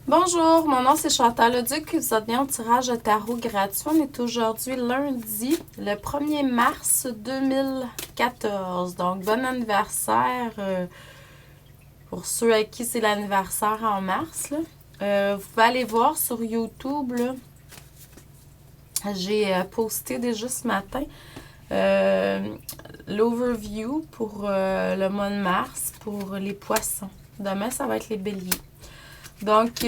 Bonjour, mon nom c'est Chantal Leduc. Vous êtes bien au tirage de tarot gratuit. On est aujourd'hui lundi, le 1er mars 2014. Donc, bon anniversaire pour ceux à qui c'est l'anniversaire en mars. Vous pouvez aller voir sur YouTube. J'ai posté déjà ce matin l'overview pour le mois de mars pour les poissons. Demain, ça va être les béliers. Donc,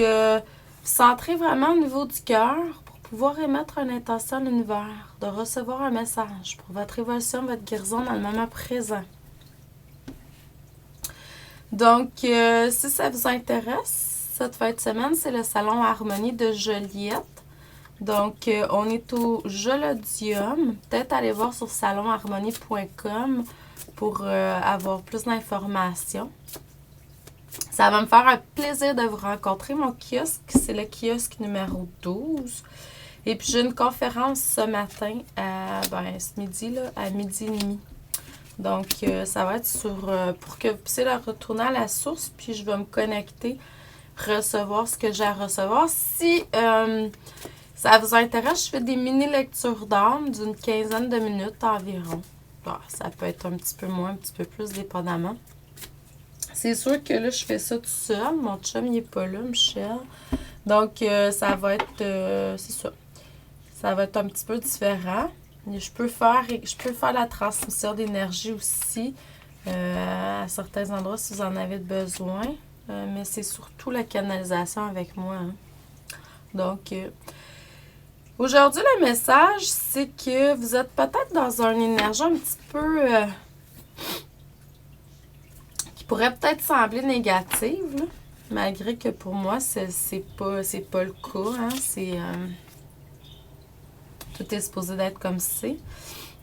centrez vraiment au niveau du cœur pour pouvoir émettre une intention à l'univers, de recevoir un message pour votre évolution, votre guérison dans le moment présent. Donc, si ça vous intéresse, cette fin de semaine, c'est le salon Harmonie de Joliette. Donc, on est au Jolodium. Peut-être aller voir sur salonharmonie.com pour avoir plus d'informations. Ça va me faire un plaisir de vous rencontrer. Mon kiosque, c'est le kiosque numéro 12. Et puis, j'ai une conférence ce matin ce midi, là, à midi et demi. Donc, ça va être pour que vous puissiez la retourner à la source. Puis, je vais me connecter, recevoir ce que j'ai à recevoir. Si ça vous intéresse, je fais des mini-lectures d'âme d'une quinzaine de minutes environ. Bon, ça peut être un petit peu moins, un petit peu plus, dépendamment. C'est sûr que là, je fais ça tout seul. Mon chum, il n'est pas là, Michel. Donc, ça va être... c'est ça. Ça va être un petit peu différent. Je peux faire la transmission d'énergie aussi à certains endroits si vous en avez besoin. Mais c'est surtout la canalisation avec moi. Hein. Donc, aujourd'hui, le message, c'est que vous êtes peut-être dans une énergie un petit peu... pourrait peut-être sembler négative, là, malgré que pour moi, c'est pas le cas. Hein, tout est supposé d'être comme c'est.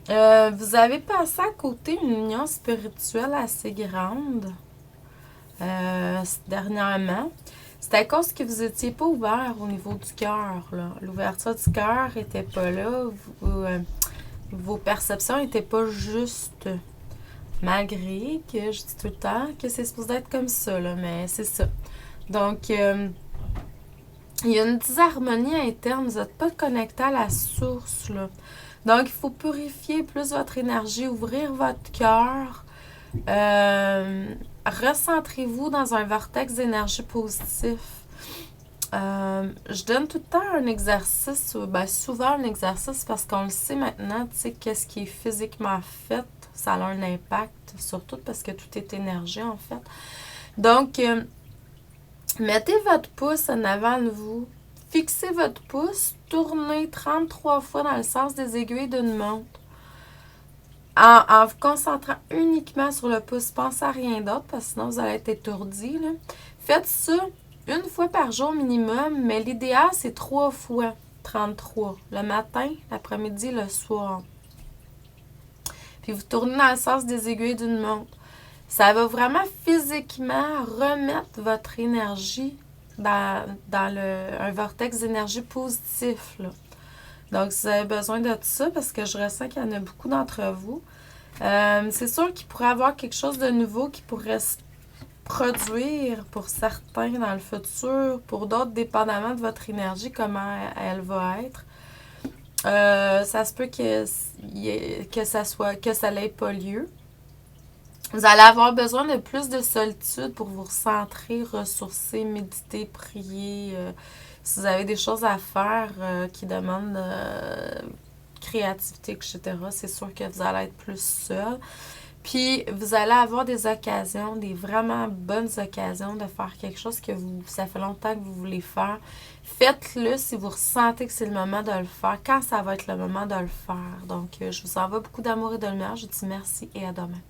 Vous avez passé à côté d'une union spirituelle assez grande dernièrement. C'est à cause que vous n'étiez pas ouvert au niveau du cœur. L'ouverture du cœur n'était pas là. Vos perceptions n'étaient pas justes. Malgré que je dis tout le temps que c'est supposé être comme ça, là, mais c'est ça. Donc, il y a une disharmonie interne. Vous n'êtes pas connecté à la source, là. Donc, il faut purifier plus votre énergie, ouvrir votre cœur. Recentrez-vous dans un vortex d'énergie positif. Je donne tout le temps un exercice, souvent un exercice parce qu'on le sait maintenant, tu sais, qu'est-ce qui est physiquement fait. Ça a un impact, surtout parce que tout est énergie, en fait. Donc, mettez votre pouce en avant de vous. Fixez votre pouce. Tournez 33 fois dans le sens des aiguilles d'une montre. En vous concentrant uniquement sur le pouce. Pensez à rien d'autre, parce que sinon, vous allez être étourdi. Là. Faites ça une fois par jour minimum, mais l'idéal, c'est 3 fois 33. Le matin, l'après-midi, le soir. Puis vous tournez dans le sens des aiguilles d'une montre. Ça va vraiment physiquement remettre votre énergie dans un vortex d'énergie positif. Là. Donc, si vous avez besoin de tout ça, parce que je ressens qu'il y en a beaucoup d'entre vous, c'est sûr qu'il pourrait y avoir quelque chose de nouveau qui pourrait se produire pour certains dans le futur, pour d'autres, dépendamment de votre énergie, comment elle va être. Ça se peut que ça n'ait pas lieu. Vous allez avoir besoin de plus de solitude pour vous recentrer, ressourcer, méditer, prier. Si vous avez des choses à faire qui demandent créativité, etc., c'est sûr que vous allez être plus seul. Puis, vous allez avoir des occasions, des vraiment bonnes occasions de faire quelque chose que ça fait longtemps que vous voulez faire. Faites-le si vous ressentez que c'est le moment de le faire, quand ça va être le moment de le faire. Donc, je vous envoie beaucoup d'amour et de lumière. Je vous dis merci et à demain.